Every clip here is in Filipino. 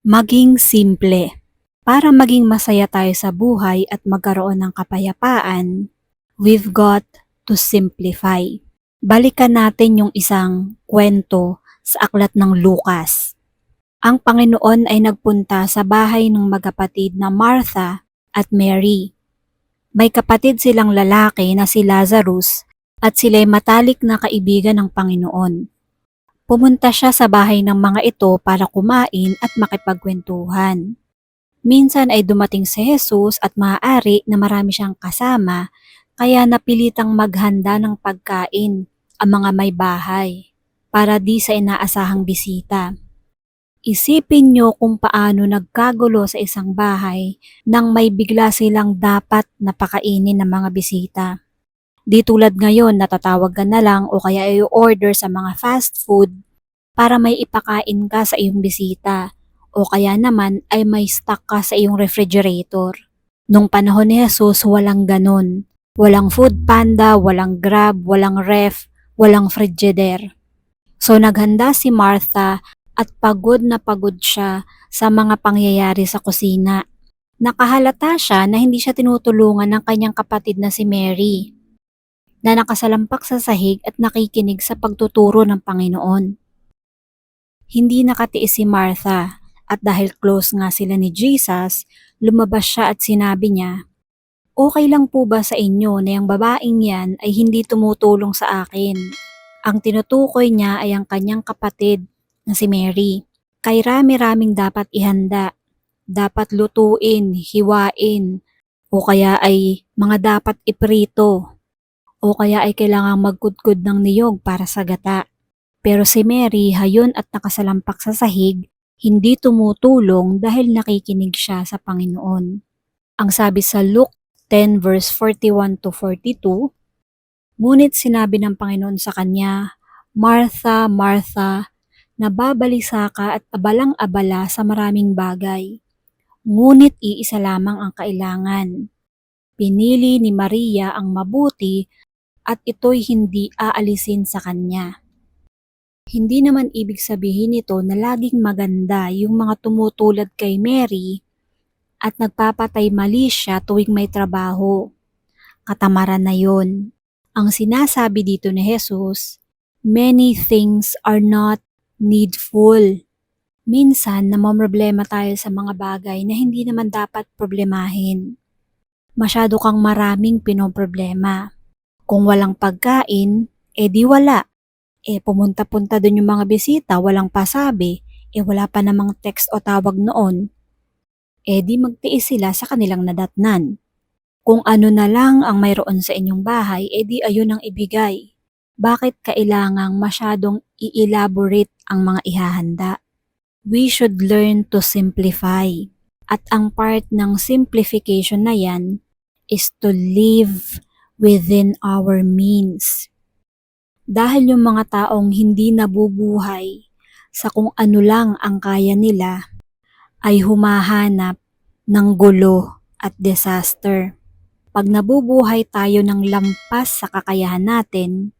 Maging simple. Para maging masaya tayo sa buhay at magkaroon ng kapayapaan, we've got to simplify. Balikan natin yung isang kwento sa aklat ng Lucas. Ang Panginoon ay nagpunta sa bahay ng magkapatid na Martha at Mary. May kapatid silang lalaki na si Lazarus at sila'y matalik na kaibigan ng Panginoon. Pumunta siya sa bahay ng mga ito para kumain at makipagkwentuhan. Minsan ay dumating si Jesus at maaari na marami siyang kasama, kaya napilitang maghanda ng pagkain ang mga may bahay para di sa inaasahang bisita. Isipin niyo kung paano nagkagulo sa isang bahay nang may bigla silang dapat na pakainin ng mga bisita. Di tulad ngayon natatawag ka na lang o kaya i-order sa mga fast food para may ipakain ka sa iyong bisita o kaya naman ay may stock ka sa iyong refrigerator. Nung panahon ni Jesus, walang ganon. Walang Food Panda, walang Grab, walang ref, walang Frigidaire. So naghanda si Martha at pagod na pagod siya sa mga pangyayari sa kusina. Nakahalata siya na hindi siya tinutulungan ng kanyang kapatid na si Mary, na nakasalampak sa sahig at nakikinig sa pagtuturo ng Panginoon. Hindi nakatiis si Martha at dahil close nga sila ni Jesus, lumabas siya at sinabi niya, "Okay lang po ba sa inyo na yung babaeng yan ay hindi tumutulong sa akin?" Ang tinutukoy niya ay ang kanyang kapatid na si Mary. Kay rami-raming dapat ihanda, dapat lutuin, hiwain, o kaya ay mga dapat iprito, o kaya ay kailangang magkudkod ng niyog para sa gata. Pero si Mary, hayon at nakasalampak sa sahig, hindi tumutulong dahil nakikinig siya sa Panginoon. Ang sabi sa Luke 10 verse 41 to 42, ngunit sinabi ng Panginoon sa kanya, "Martha, Martha, nababalisa ka at abalang-abala sa maraming bagay. Ngunit iisa lamang ang kailangan. Pinili ni Maria ang mabuti at ito'y hindi aalisin sa kanya." Hindi naman ibig sabihin nito na laging maganda yung mga tumutulad kay Mary at nagpapatay mali siya tuwing may trabaho. Katamaran na yon. Ang sinasabi dito ni Jesus, many things are not needful. Minsan namamroblema tayo sa mga bagay na hindi naman dapat problemahin. Masyado kang maraming pinoproblema. Kung walang pagkain, edi wala. Pumunta-punta dun yung mga bisita, walang pasabi, wala pa namang text o tawag noon, di magtiis sila sa kanilang nadatnan. Kung ano na lang ang mayroon sa inyong bahay, di ayun ang ibigay. Bakit kailangang masyadong i-elaborate ang mga ihahanda? We should learn to simplify. At ang part ng simplification na yan is to live within our means. Dahil yung mga taong hindi nabubuhay sa kung ano lang ang kaya nila ay humahanap ng gulo at disaster. Pag nabubuhay tayo ng lampas sa kakayahan natin,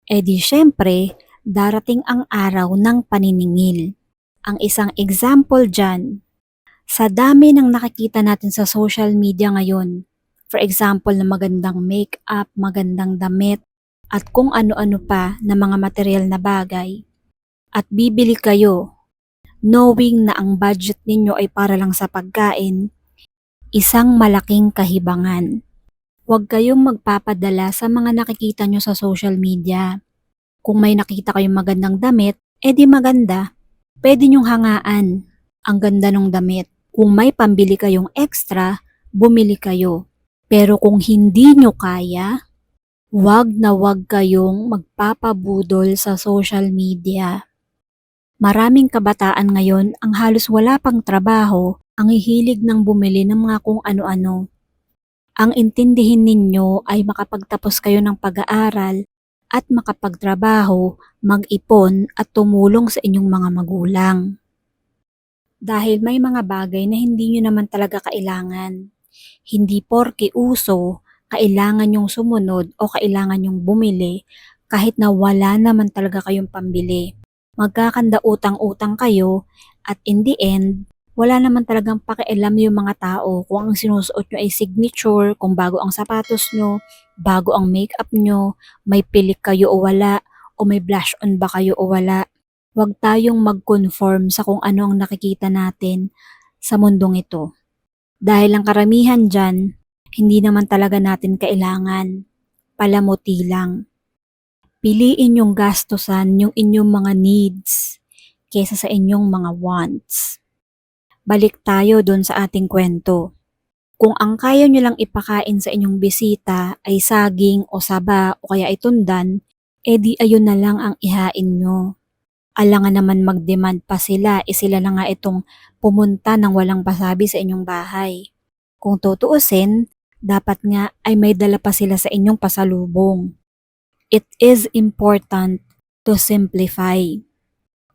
di syempre darating ang araw ng paniningil. Ang isang example dyan, sa dami ng nakikita natin sa social media ngayon, for example na magandang make-up, magandang damit, at kung ano-ano pa na mga material na bagay, at bibili kayo knowing na ang budget ninyo ay para lang sa pagkain, isang malaking kahibangan. Huwag kayong magpapadala sa mga nakikita nyo sa social media. Kung may nakita kayong magandang damit, di maganda. Pwede nyong hangaan ang ganda ng damit. Kung may pambili kayong extra, bumili kayo. Pero kung hindi nyo kaya, wag na wag kayong magpapabudol sa social media. Maraming kabataan ngayon ang halos wala pang trabaho ang hihilig ng bumili ng mga kung ano-ano. Ang intindihin ninyo ay makapagtapos kayo ng pag-aaral at makapagtrabaho, mag-ipon at tumulong sa inyong mga magulang. Dahil may mga bagay na hindi nyo naman talaga kailangan. Hindi porke uso, kailangan yung sumunod o kailangan yung bumili kahit na wala naman talaga kayong pambili. Magkakanda utang-utang kayo at in the end, Wala naman talagang pakialam yung mga tao kung ang sinusuot nyo ay signature, kung bago ang sapatos nyo, bago ang makeup nyo, may pilik kayo o wala, o may blush on ba kayo o wala. Huwag tayong mag-conform sa kung ano ang nakikita natin sa mundong ito. Dahil ang karamihan dyan, hindi naman talaga natin kailangan. Palamuti lang. Piliin yung gastusan yung inyong mga needs kesa sa inyong mga wants. Balik tayo dun sa ating kwento. Kung ang kaya nyo lang ipakain sa inyong bisita ay saging o saba o kaya ay tundan, edi ayun na lang ang ihain nyo. Alangan naman mag-demand pa sila, sila na nga itong pumunta ng walang pasabi sa inyong bahay. Kung tutuusin, dapat nga ay may dala pa sila sa inyong pasalubong. It is important to simplify.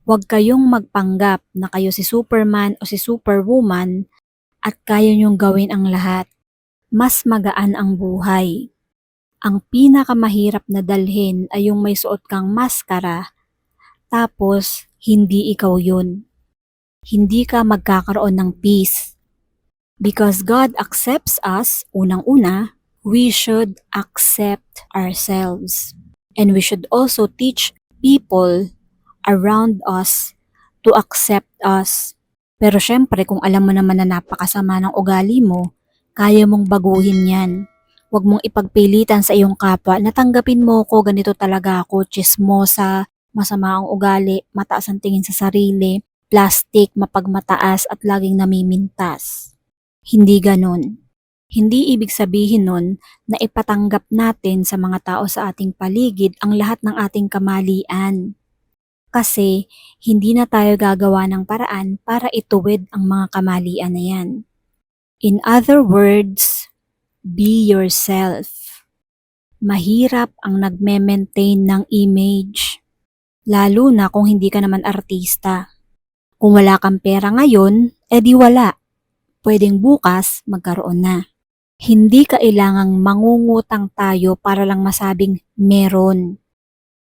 Huwag kayong magpanggap na kayo si Superman o si Superwoman at kaya niyong gawin ang lahat. Mas magaan ang buhay. Ang pinakamahirap na dalhin ay yung may suot kang maskara tapos hindi ikaw yun. Hindi ka magkakaroon ng peace. Because God accepts us, unang-una, we should accept ourselves. And we should also teach people around us to accept us. Pero syempre kung alam mo naman na napakasama ng ugali mo, kaya mong baguhin yan. Huwag mong ipagpilitan sa iyong kapwa na tanggapin mo ko, ganito talaga ako, chismosa, masama ang ugali, mataas ang tingin sa sarili, plastic, mapagmataas at laging namimintas. Hindi ganun. Hindi ibig sabihin nun na ipatanggap natin sa mga tao sa ating paligid ang lahat ng ating kamalian. Kasi hindi na tayo gagawa ng paraan para ituwid ang mga kamalian na yan. In other words, be yourself. Mahirap ang nagme-maintain ng image, lalo na kung hindi ka naman artista. Kung wala kang pera ngayon, edi wala. Pwedeng bukas magkaroon na. Hindi kailangang mangungutang tayo para lang masabing meron.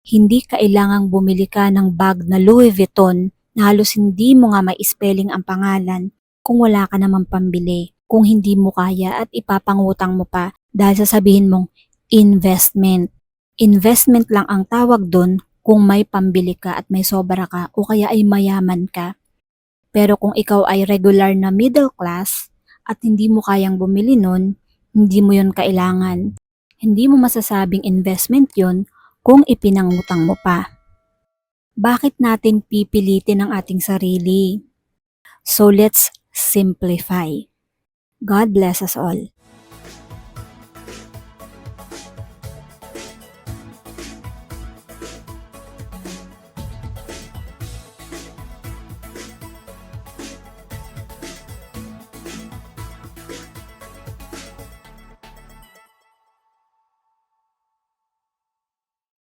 Hindi kailangang bumili ka ng bag na Louis Vuitton na halos hindi mo nga mai-spelling ang pangalan kung wala ka namang pambili, kung hindi mo kaya at ipapangutang mo pa dahil sasabihin mong investment. Investment lang ang tawag doon kung may pambili ka at may sobra ka o kaya ay mayaman ka. Pero kung ikaw ay regular na middle class at hindi mo kayang bumili nun, hindi mo yun kailangan. Hindi mo masasabing investment yun kung ipinangutang mo pa. Bakit natin pipilitin ang ating sarili? So let's simplify. God bless us all.